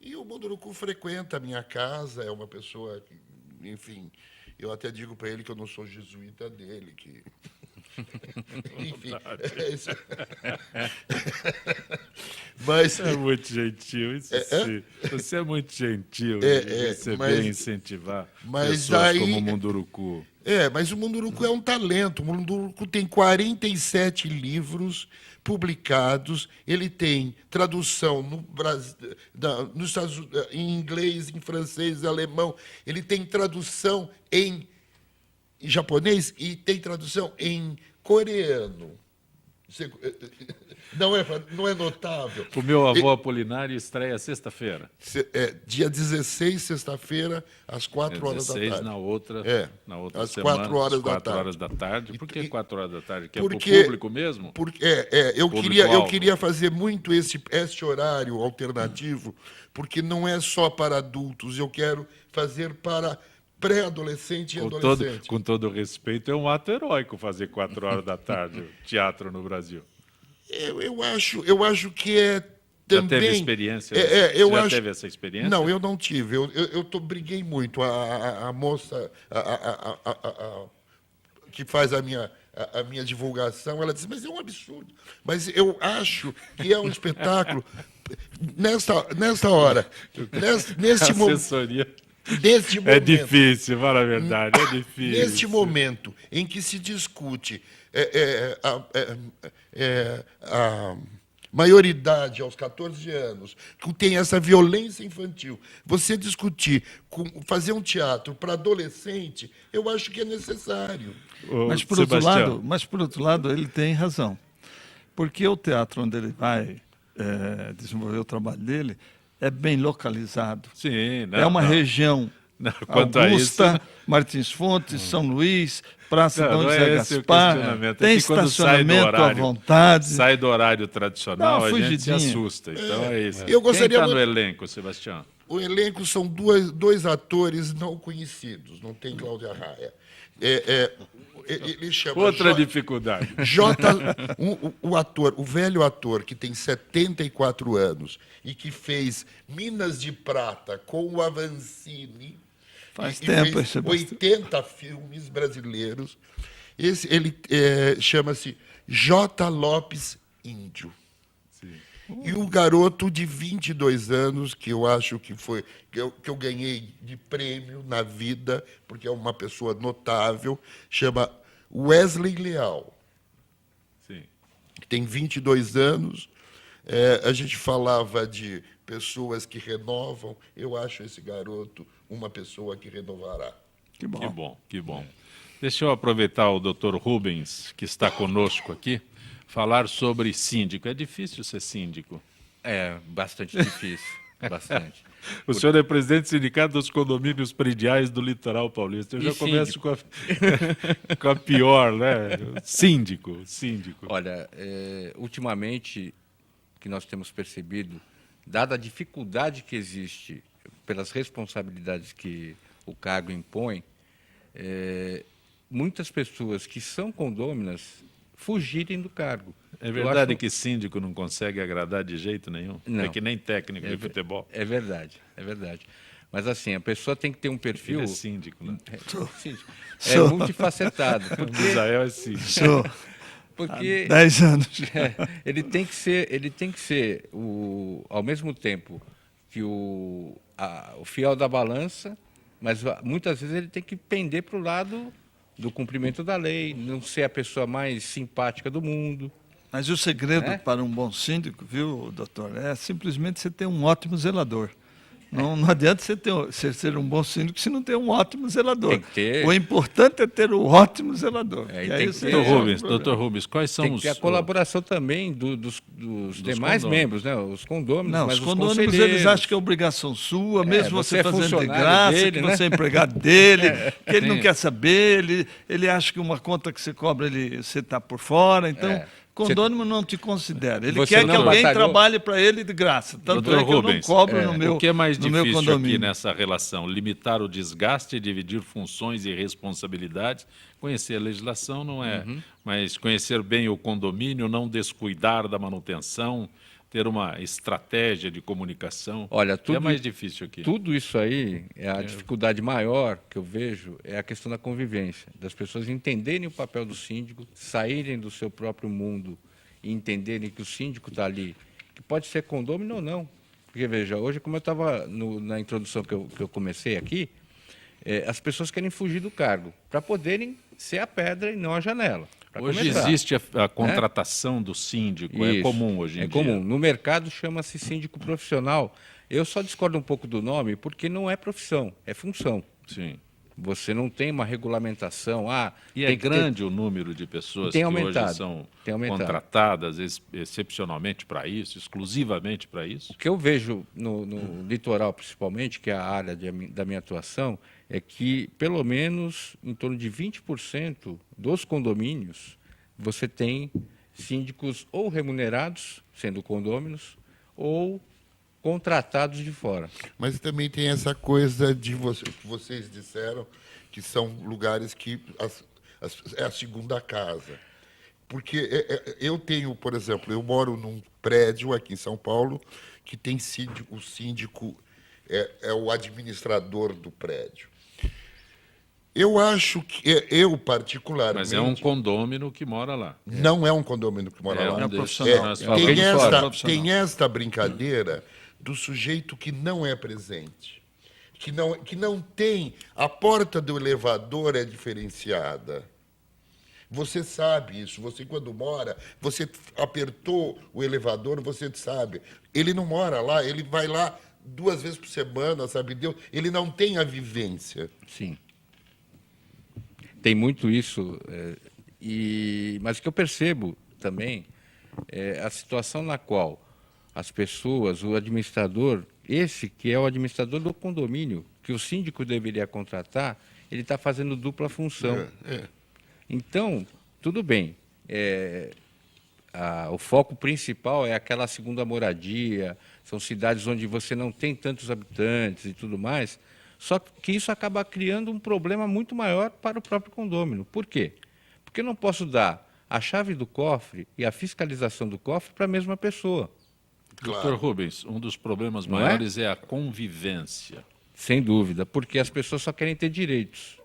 E o Munduruku frequenta a minha casa, é uma pessoa que, enfim, eu até digo para ele que eu não sou jesuíta dele, que... Enfim, isso. Mas é muito gentil, isso sim. Você é muito gentil em receber e incentivar pessoas como o Munduruku. Mas o Munduruku é um talento. O Munduruku tem 47 livros publicados. Ele tem tradução no Brasil, nos Estados Unidos, em inglês, em francês, em alemão. Ele tem tradução em japonês e tem tradução em coreano. Não é notável. O meu avô Apolinário estreia sexta-feira. Dia 16, sexta-feira, às 4 horas da tarde. Na outra às semana, 4 horas às 4 horas da tarde. Por que 4 horas da tarde? Que é para o público mesmo? Eu queria fazer muito este horário alternativo, porque não é só para adultos, eu quero fazer para pré-adolescente e adolescente. Com todo respeito, é um ato heróico fazer 4 horas da tarde teatro no Brasil. Eu acho que é também... Já teve experiência? Teve essa experiência? Não, eu não tive. Eu briguei muito. A moça que faz a minha divulgação, ela disse, mas é um absurdo. Mas eu acho que é um espetáculo... Nesta hora, neste assessoria... Neste momento, é difícil, fala a verdade, é difícil. Neste momento em que se discute a maioridade aos 14 anos, que tem essa violência infantil, você discutir, fazer um teatro para adolescente, eu acho que é necessário. Mas, por outro lado, ele tem razão. Porque o teatro onde ele vai desenvolver o trabalho dele é bem localizado. Sim, região Augusta, Martins Fontes, São Luís, Praça Dom José Gaspar, tem estacionamento à vontade. Sai do horário tradicional, a gente se assusta. Então é isso. Quem está no elenco, Sebastião? O elenco são dois atores não conhecidos, não tem Cláudia Raia. Ele chama Outra dificuldade. O ator, o velho ator que tem 74 anos e que fez Minas de Prata com o Avancini, Faz e tempo, fez Sebastião. 80 filmes brasileiros. Ele chama-se J. Lopes Índio. E o garoto de 22 anos, que eu acho que foi que eu ganhei de prêmio na vida, porque é uma pessoa notável, chama Wesley Leal, Sim. que tem 22 anos. A gente falava de pessoas que renovam. Eu acho esse garoto uma pessoa que renovará. Que bom. Que bom, que bom. Deixa eu aproveitar o Dr. Rubens, que está conosco aqui, falar sobre síndico. É difícil ser síndico. É bastante difícil, bastante. O senhor é presidente do Sindicato dos Condomínios Prediais do Litoral Paulista. Eu E já começo síndico? com a pior, né? Síndico. Olha, ultimamente, que nós temos percebido, dada a dificuldade que existe pelas responsabilidades que o cargo impõe, muitas pessoas que são condôminas fugirem do cargo. É Eu verdade acho- que síndico não consegue agradar de jeito nenhum? Não. É que nem técnico de É futebol. É verdade, é verdade. Mas assim, a pessoa tem que ter um perfil... Ele é síndico, né? Síndico. Sou. Multifacetado. O Porque, Israel é síndico. Sou porque 10 anos. ele tem que ser ao mesmo tempo que o fiel da balança, mas muitas vezes ele tem que pender para o lado do cumprimento da lei, não ser a pessoa mais simpática do mundo. Mas o segredo É? para um bom síndico, viu, doutor, é simplesmente você ter um ótimo zelador. Não adianta você ser um bom síndico se não ter um ótimo zelador. Tem que ter. O importante é ter o ótimo zelador. É, e E aí tem que você ter. Doutor resolve Rubens, o problema. doutor Rubens, quais são Tem que os... ter a colaboração também dos demais condôminos. membros, né? Os condôminos, Não, mas os os condôminos conselheiros. eles acham que é obrigação sua, mesmo você você é fazendo de funcionário graça, dele, que né? você é empregado dele, que ele não Sim. quer saber, ele acha que uma conta que você cobra, você está por fora. Então, É. condômino não te considera. Ele Você quer que não alguém batalhou? trabalhe para ele de graça. Tanto Doutor é que eu não Rubens, cobro no meu o que é mais no meu difícil aqui condomínio. nessa relação? Limitar o desgaste, dividir funções e responsabilidades. Conhecer a legislação não é, mas conhecer bem o condomínio, não descuidar da manutenção, ter uma estratégia de comunicação. Olha, O que é mais difícil aqui. Tudo isso aí, a dificuldade maior que eu vejo é a questão da convivência, das pessoas entenderem o papel do síndico, saírem do seu próprio mundo e entenderem que o síndico está ali, que pode ser condômino ou não. Porque, veja, hoje, como eu estava na introdução que eu comecei aqui, as pessoas querem fugir do cargo para poderem ser a pedra e não a janela. pra Hoje começar. existe a contratação do síndico, é Isso, comum hoje em é dia. comum. No mercado chama-se síndico profissional. Eu só discordo um pouco do nome porque não é profissão, é função. Sim. Você não tem uma regulamentação. E é tem que ter- grande o número de pessoas Tem que aumentado, hoje são tem aumentado. contratadas excepcionalmente para isso, exclusivamente para isso? O que eu vejo no litoral, principalmente, que é a área da minha atuação, é que, pelo menos, em torno de 20% dos condomínios, você tem síndicos ou remunerados, sendo condôminos, ou contratados de fora. Mas também tem essa coisa de que vocês disseram, que são lugares que é a segunda casa. Porque eu tenho, por exemplo, eu moro num prédio aqui em São Paulo que tem síndico, o síndico é o administrador do prédio. Eu acho que, eu particularmente... Mas é um condômino que mora lá. Não é um condomínio que mora É lá. um desses profissional. É, Nós é falamos. alguém de fora. Tem esta brincadeira do sujeito que não é presente, que não tem... A porta do elevador é diferenciada. Você sabe isso. Você, quando mora, você apertou o elevador, você sabe. Ele não mora lá, ele vai lá 2 vezes por semana, sabe Deus? Ele não tem a vivência. Sim. Tem muito isso. Mas o que eu percebo também é a situação na qual as pessoas, o administrador, esse que é o administrador do condomínio, que o síndico deveria contratar, ele está fazendo dupla função. Então, tudo bem. O foco principal é aquela segunda moradia, são cidades onde você não tem tantos habitantes e tudo mais, só que isso acaba criando um problema muito maior para o próprio condômino. Por quê? Porque eu não posso dar a chave do cofre e a fiscalização do cofre para a mesma pessoa. Doutor Rubens, um dos problemas Não é? maiores é a convivência. Sem dúvida, porque as pessoas só querem ter direitos.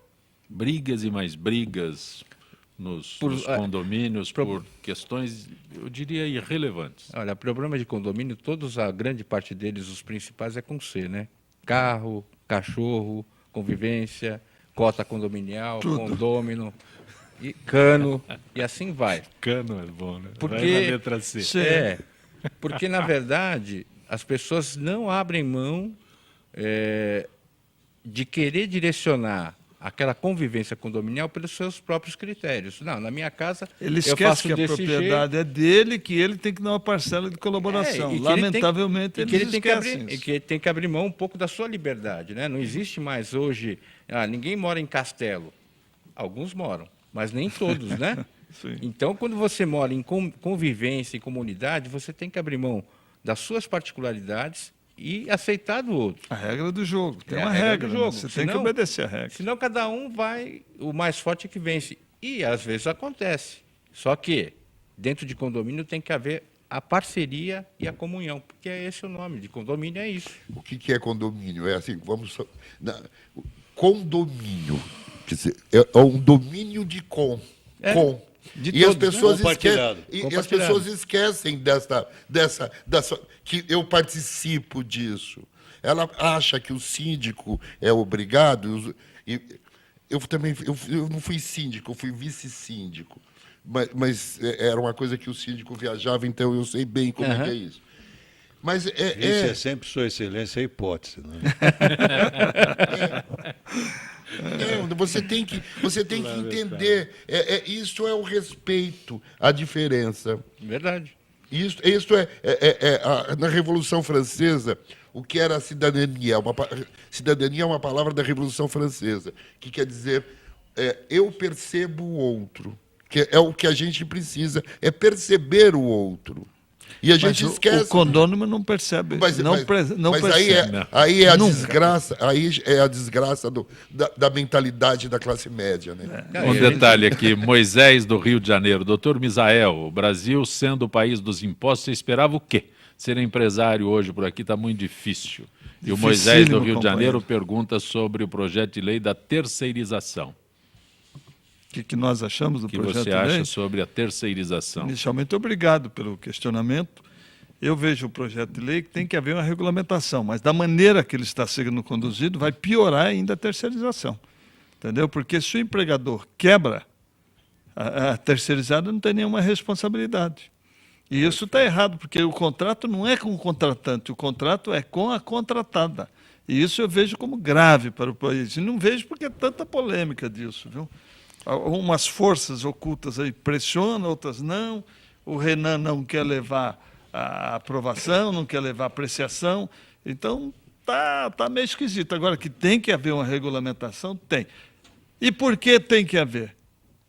Brigas e mais brigas nos condomínios por questões, eu diria, irrelevantes. Olha, problema de condomínio, todos, a grande parte deles, os principais, é com C, né? Carro, cachorro, convivência, cota condominial, condômino, e cano, e assim vai. Cano é bom, né? Porque, vai na letra C. Porque, na verdade, as pessoas não abrem mão de querer direcionar aquela convivência condominial pelos seus próprios critérios. Não, na minha casa Ele eu esquece faço que a desse propriedade é dele, que ele tem que dar uma parcela de colaboração. e que Lamentavelmente, ele eles tem que esquecem abrir, e isso. que ele tem que abrir mão um pouco da sua liberdade, né? Não existe mais hoje... ninguém mora em castelo. Alguns moram, mas nem todos, né? Sim. Então, quando você mora em convivência, em comunidade, você tem que abrir mão das suas particularidades e aceitar do outro. A regra do jogo. Tem É uma a regra regra, do né? jogo. Você tem que obedecer a regra. Senão cada um vai, o mais forte é que vence. E às vezes acontece. Só que dentro de condomínio tem que haver a parceria e a comunhão, porque é esse o nome de condomínio, é isso. O que é condomínio? É assim, condomínio. Quer dizer, é um domínio de De e as todos, pessoas né? e as pessoas esquecem dessa que eu participo disso. Ela acha que o síndico é obrigado. Eu não fui síndico, eu fui vice-síndico. Mas era uma coisa que o síndico viajava, então eu sei bem como é que é isso. Mas Isso é sempre Sua Excelência a hipótese. Né? Você tem que entender. Isso é o respeito à diferença. Verdade. Isso na Revolução Francesa, o que era a cidadania? Cidadania é uma palavra da Revolução Francesa, que quer dizer eu percebo o outro, que é o que a gente precisa, é perceber o outro. E a gente esquece. O condômino não percebe. Mas percebe. aí é a desgraça, aí é a desgraça da mentalidade da classe média, né? Um detalhe aqui, Moisés do Rio de Janeiro, doutor Misael, o Brasil sendo o país dos impostos, você esperava o quê? Ser empresário hoje por aqui está muito difícil. E o Moisés do Rio de Janeiro pergunta sobre o projeto de lei da terceirização. O que nós achamos do projeto de lei? O que você acha sobre a terceirização? Inicialmente, obrigado pelo questionamento. Eu vejo o projeto de lei que tem que haver uma regulamentação, mas da maneira que ele está sendo conduzido, vai piorar ainda a terceirização. Entendeu? Porque se o empregador quebra, a terceirizada não tem nenhuma responsabilidade. E isso está errado, porque o contrato não é com o contratante, o contrato é com a contratada. E isso eu vejo como grave para o país. E não vejo porque é tanta polêmica disso, viu? Umas forças ocultas aí pressionam, outras não. O Renan não quer levar a aprovação, não quer levar a apreciação. Então, tá meio esquisito. Agora, que tem que haver uma regulamentação, tem. E por que tem que haver?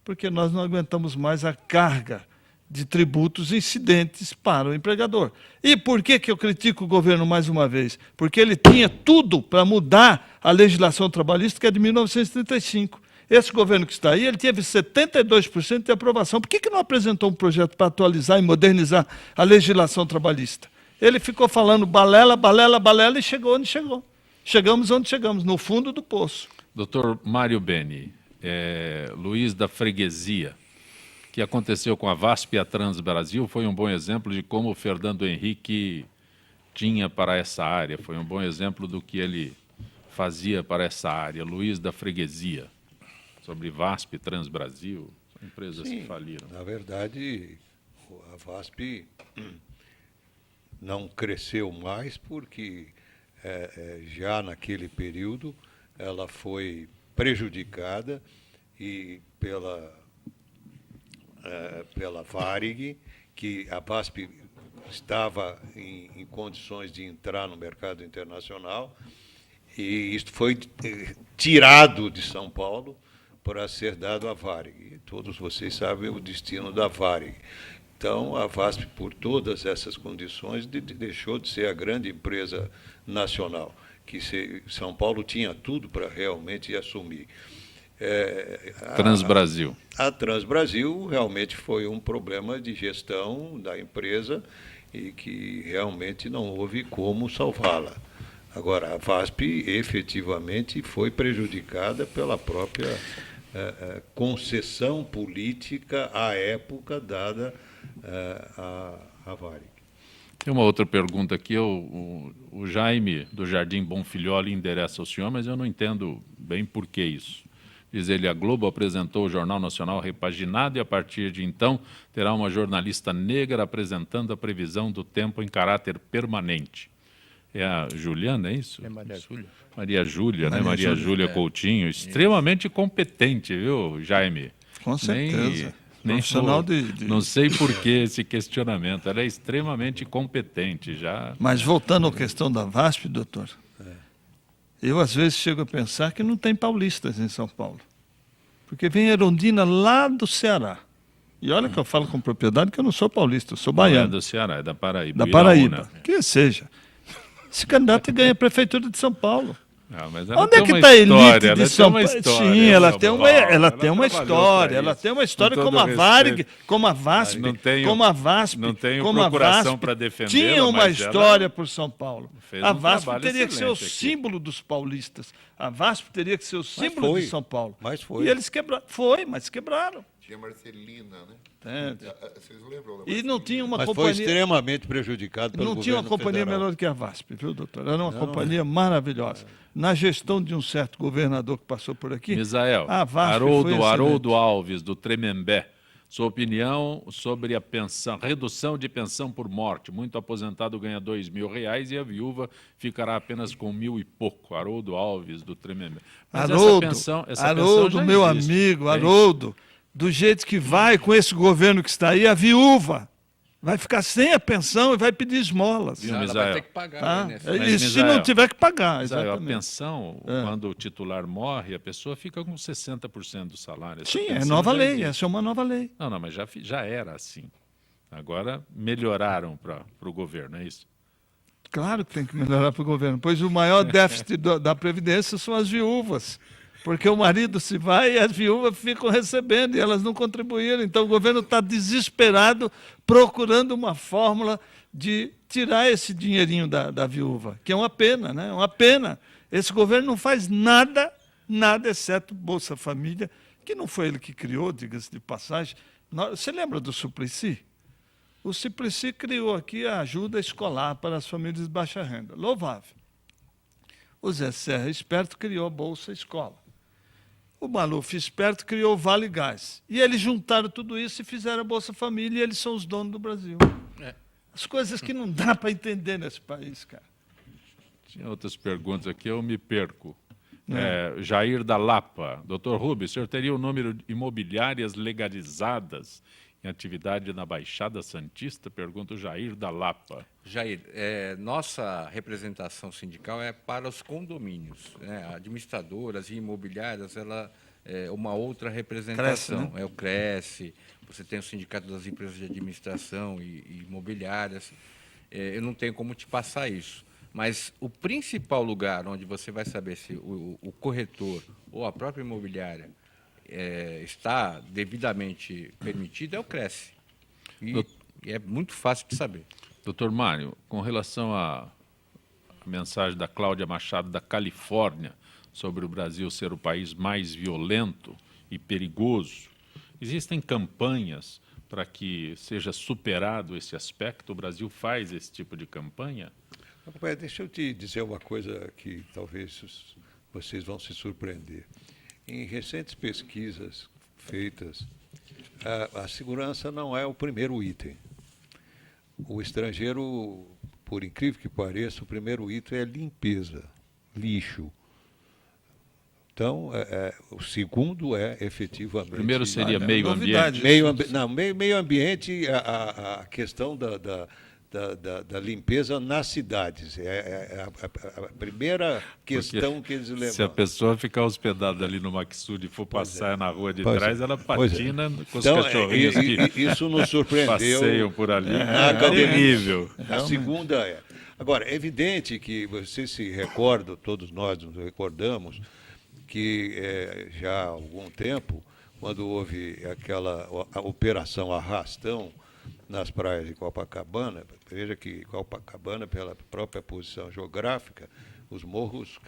Porque nós não aguentamos mais a carga de tributos incidentes para o empregador. E por que eu critico o governo mais uma vez? Porque ele tinha tudo para mudar a legislação trabalhista, que é de 1935. Esse governo que está aí, ele teve 72% de aprovação. Por que não apresentou um projeto para atualizar e modernizar a legislação trabalhista? Ele ficou falando balela, balela, balela e chegou onde chegou. Chegamos onde chegamos, no fundo do poço. Doutor Mário Beni, Luiz da Freguesia, o que aconteceu com a VASP e a Transbrasil foi um bom exemplo de como o Fernando Henrique tinha para essa área, foi um bom exemplo do que ele fazia para essa área. Luiz da Freguesia. Sobre VASP, Transbrasil, empresas que faliram. Na verdade, a VASP não cresceu mais porque já naquele período ela foi prejudicada e pela Varig, que a VASP estava em condições de entrar no mercado internacional, e isto foi tirado de São Paulo para ser dado à Varig. Todos vocês sabem o destino da Varig. Então, a VASP, por todas essas condições, deixou de ser a grande empresa nacional, que São Paulo tinha tudo para realmente assumir. Transbrasil. A Transbrasil realmente foi um problema de gestão da empresa e que realmente não houve como salvá-la. Agora, a VASP efetivamente foi prejudicada pela própria concessão política à época dada à Varig. Tem uma outra pergunta aqui, o Jaime, do Jardim Bonfilholi, endereça ao senhor, mas eu não entendo bem por que isso. Diz ele, a Globo apresentou o Jornal Nacional repaginado e, a partir de então, terá uma jornalista negra apresentando a previsão do tempo em caráter permanente. É a Juliana, é isso? É Maria Júlia. Maria Júlia, né? Maria Júlia Coutinho, extremamente competente, viu, Jaime? Com certeza. Nem Profissional vou, de... Não sei por que esse questionamento. Ela é extremamente competente já. Mas voltando à questão da VASP, doutor, eu às vezes chego a pensar que não tem paulistas em São Paulo. Porque vem Erundina lá do Ceará. E olha que eu falo com propriedade que eu não sou paulista, eu sou Não é baiano. do Ceará, é da Paraíba. Da Paraíba. Iraúna. Que seja. Esse candidato ganha a prefeitura de São Paulo. Ah, mas ela Onde é tem que uma está a história, elite de ela São tem uma Paulo? história, Sim, ela tem trabalhou uma história. pra Ela isso. tem uma história Com como a todo Varig, respeito. como a VASP, Não tenho- como a VASP, não tenho como a procuração VASP. pra defendê-la, Tinha uma mas ela história por São Paulo. fez A um VASP trabalho teria que ser o excelente aqui. símbolo dos paulistas. A VASP teria que ser o símbolo foi. de São Paulo. Mas foi. E eles quebraram. Foi, mas quebraram. Tinha Marcelina, né? É. Vocês lembram da E não tinha uma Mas foi companhia. extremamente prejudicado pelo Não tinha uma governo companhia federal. melhor do que a VASP, viu, doutor? Era uma companhia maravilhosa. Na gestão de um certo governador que passou por aqui, Misael, a VASP foi excelente. Haroldo Alves, do Tremembé. Sua opinião sobre a pensão, redução de pensão por morte. Muito aposentado ganha R$2.000 e a viúva ficará apenas com 1.000 e pouco. Haroldo Alves, do Tremembé. Mas Haroldo, essa pensão Haroldo, já meu existe. amigo, Tem. Haroldo, do jeito que vai com esse governo que está aí, a viúva vai ficar sem a pensão e vai pedir esmolas. Viu, Ela vai Misael? ter que pagar. Tá? Né? É Mas, isso, se Misael, não tiver que pagar, Misael, a exatamente. pensão, quando o titular morre, a pessoa fica com 60% do salário. Essa Sim, é pensão nova já lei, existe. essa é uma nova lei. Não, mas já era assim. Agora melhoraram para o governo, é isso? Claro que tem que melhorar para o governo, pois o maior déficit da Previdência são as viúvas. Porque o marido se vai e as viúvas ficam recebendo e elas não contribuíram. Então o governo está desesperado procurando uma fórmula de tirar esse dinheirinho da viúva, que é uma pena, né? Uma pena. Esse governo não faz nada, exceto Bolsa Família, que não foi ele que criou, diga-se de passagem. Você lembra do Suplicy? O Suplicy criou aqui a ajuda escolar para as famílias de baixa renda. Louvável. O Zé Serra, esperto, criou a Bolsa Escola. O Maluf, esperto, criou o Vale Gás. E eles juntaram tudo isso e fizeram a Bolsa Família e eles são os donos do Brasil. As coisas que não dá para entender nesse país, cara. Tinha outras perguntas aqui, eu me perco. Jair da Lapa. Doutor Rubens, o senhor teria o número de imobiliárias legalizadas em atividade na Baixada Santista? Pergunta o Jair da Lapa. Jair, nossa representação sindical é para os condomínios, né? Administradoras e imobiliárias, ela é uma outra representação. Cresce, né? É o Cresce, você tem o Sindicato das Empresas de Administração e Imobiliárias. Eu não tenho como te passar isso. Mas o principal lugar onde você vai saber se o corretor ou a própria imobiliária está devidamente permitido é o Cresce. E é muito fácil de saber. Doutor Mário, com relação à mensagem da Cláudia Machado da Califórnia sobre o Brasil ser o país mais violento e perigoso, existem campanhas para que seja superado esse aspecto? O Brasil faz esse tipo de campanha? Rapaz, deixa eu te dizer uma coisa que talvez vocês vão se surpreender. Em recentes pesquisas feitas, a segurança não é o primeiro item. O estrangeiro, por incrível que pareça, o primeiro item é limpeza, lixo. Então, o segundo é efetivamente... Primeiro seria Olha, meio novidade. ambiente. Meio ambiente, a questão da limpeza nas cidades. É a primeira questão que eles levam. Se a pessoa ficar hospedada ali no Maxud e for passar na rua de trás, ela patina com os Então, cachorrinhos que isso nos surpreendeu. passeiam por ali. Na academia. Terrível. A segunda Agora, é evidente que vocês se recordam, todos nós nos recordamos, que já há algum tempo, quando houve a operação Arrastão nas praias de Copacabana, veja que Copacabana, pela própria posição geográfica, os morros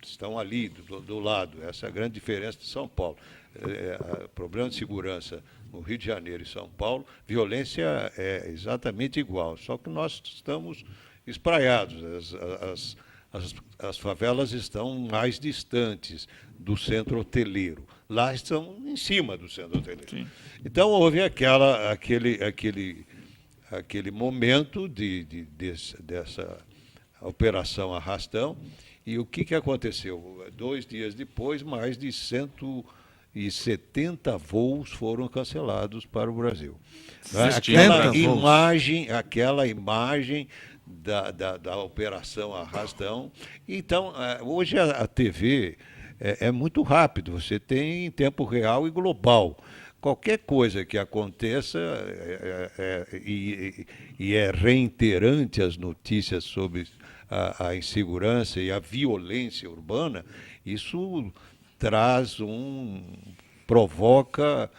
estão ali, do lado. Essa é a grande diferença de São Paulo. Problema de segurança no Rio de Janeiro e São Paulo, violência é exatamente igual, só que nós estamos espraiados. As favelas estão mais distantes do centro hoteleiro. Lá estão em cima do centro hoteleiro. Sim. Então, houve aquele momento dessa operação Arrastão. E o que aconteceu? 2 dias depois, mais de 170 voos foram cancelados para o Brasil. Aquela imagem da operação Arrastão. Então, hoje a TV é muito rápido, você tem em tempo real e global. Qualquer coisa que aconteça e é reiterante as notícias sobre a insegurança e a violência urbana, isso provoca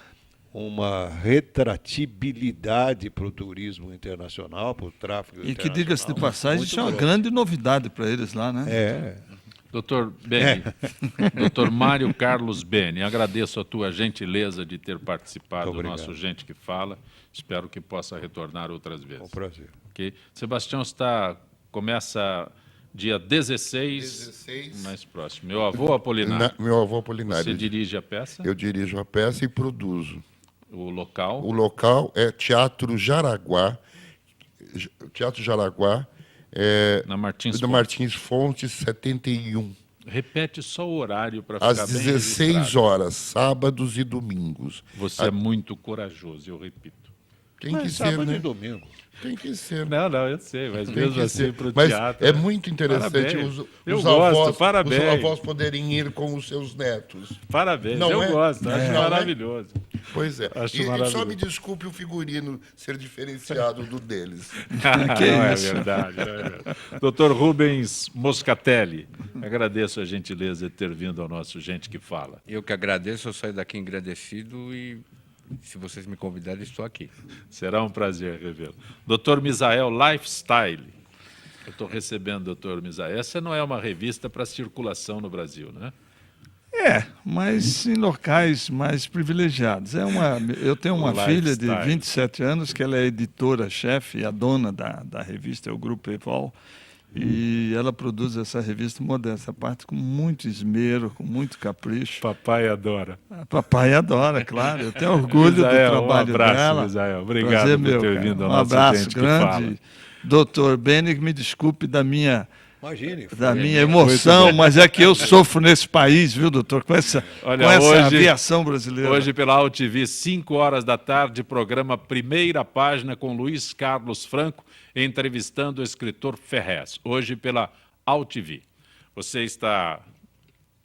uma retratibilidade para o turismo internacional, para o tráfego internacional. E que, diga-se de passagem, isso é uma grande novidade para eles lá, né? Doutor Beni, doutor Mário Carlos Beni, agradeço a tua gentileza de ter participado do nosso Gente que Fala. Espero que possa retornar outras vezes. Com prazer. Okay. Sebastião começa dia 16, mais próximo. Meu avô Apolinário. Meu avô Apolinário. Você dirige a peça? Eu dirijo a peça e produzo. O local? O local é Teatro Jaraguá. Teatro Jaraguá. Na Martins Fontes 71. Repete só o horário para ficar bem às 16 horas, sábados e domingos. Você é muito corajoso, eu repito. Tem que ser, sábado né? e domingo. Tem que ser. Não, eu sei, mas mesmo assim para o mas teatro... é muito interessante os avós poderem ir com os seus netos. Parabéns, não eu gosto, acho maravilhoso. Pois é. Acho e só me desculpe o figurino ser diferenciado do deles. É verdade. Doutor Rubens Moscatelli, agradeço a gentileza de ter vindo ao nosso Gente que Fala. Eu que agradeço, eu saio daqui agradecido e, se vocês me convidarem, estou aqui. Será um prazer revê-lo. Doutor Misael Lifestyle. Eu estou recebendo, doutor Misael. Essa não é uma revista para circulação no Brasil, né? Mas em locais mais privilegiados. Eu tenho uma filha de 27 anos, que ela é editora-chefe, a dona da revista, é o Grupo Evol, e ela produz essa revista Modéstia à Parte com muito esmero, com muito capricho. Papai adora. Papai adora, claro. Eu tenho orgulho Misael, do trabalho um abraço, dela. Misael. Obrigado por ter vindo ao nosso abraço Gente grande. Que Fala. Doutor Beni, me desculpe da minha... Imagine, da minha emoção, mas é que eu sofro nesse país, viu, doutor, com essa aviação brasileira. Hoje, pela AltV, 5 horas da tarde, programa Primeira Página com Luiz Carlos Franco, entrevistando o escritor Ferrez. Hoje, pela AltV. Você está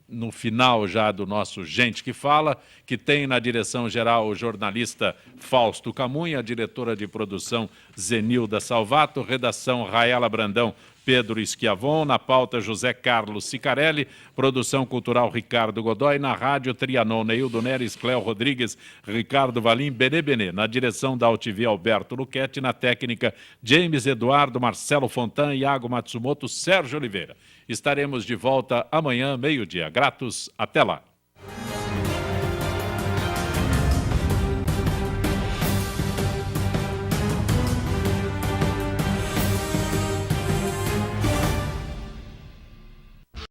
no final já do nosso Gente que Fala, que tem na direção-geral o jornalista Fausto Camunha, a diretora de produção Zenilda Salvato, redação Raela Brandão, Pedro Schiavon, na pauta José Carlos Sicarelli, produção cultural Ricardo Godoy, na rádio Trianon, Neildo Neres, Cléo Rodrigues, Ricardo Valim, Benê, na direção da AltV Alberto Luquete, na técnica James Eduardo, Marcelo Fontan, Iago Matsumoto, Sérgio Oliveira. Estaremos de volta amanhã, meio-dia. Gratos, até lá.